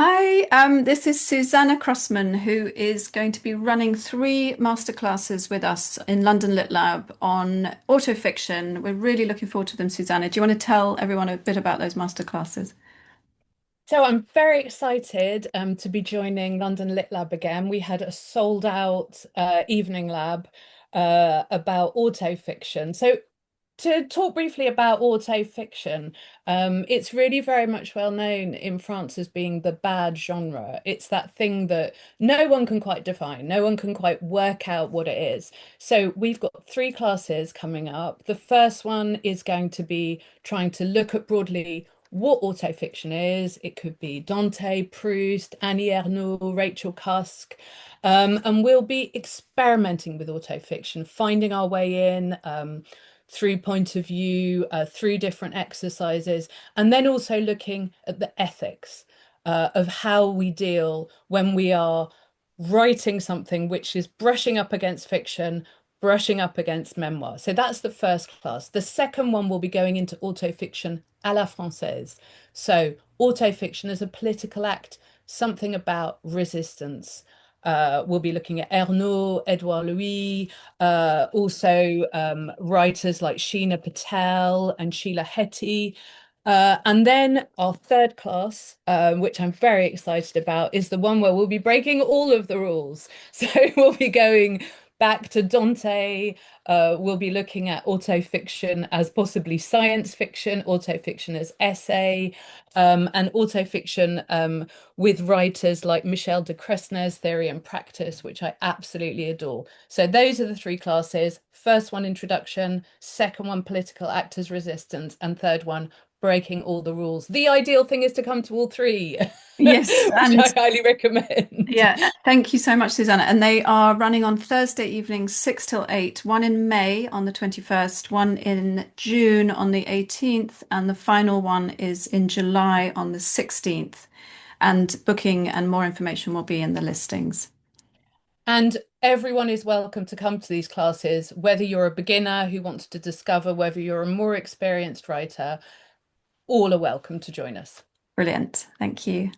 Hi, this is Susanna Crossman, who is going to be running three masterclasses with us in London Lit Lab on autofiction. We're really looking forward to them, Susanna. Do you want to tell everyone a bit about those masterclasses? So I'm very excited to be joining London Lit Lab again. We had a sold out evening lab about autofiction. So to talk briefly about autofiction, it's really very much well known in France as being the bad genre. It's that thing that no one can quite define, no one can quite work out what it is. So we've got three classes coming up. The first one is going to be trying to look at broadly what autofiction is. It could be Dante, Proust, Annie Ernaux, Rachel Cusk. And we'll be experimenting with autofiction, finding our way in through point of view, through different exercises, and then also looking at the ethics of how we deal when we are writing something which is brushing up against fiction, brushing up against memoir. So that's the first class. The second one will be going into autofiction à la française. So autofiction as a political act, something about resistance. We'll be looking at Ernaux, Edouard Louis, also writers like Sheena Patel and Sheila Heti. And then our third class, which I'm very excited about, is the one where we'll be breaking all of the rules. So we'll be going back to Dante. We'll be looking at autofiction as possibly science fiction, autofiction as essay, and autofiction with writers like Michel de Cresnes' Theory and Practice, which I absolutely adore. So those are the three classes. First one, introduction. Second one, political actors resistance. And third one, breaking all the rules. The ideal thing is to come to all three, Yes, which and I highly recommend. yeah, thank you so much, Susanna. And they are running on Thursday evenings, 6 till 8, one in May on the 21st, one in June on the 18th, and the final one is in July on the 16th. And booking and more information will be in the listings. And everyone is welcome to come to these classes, whether you're a beginner who wants to discover, whether you're a more experienced writer, all are welcome to join us. Brilliant. Thank you.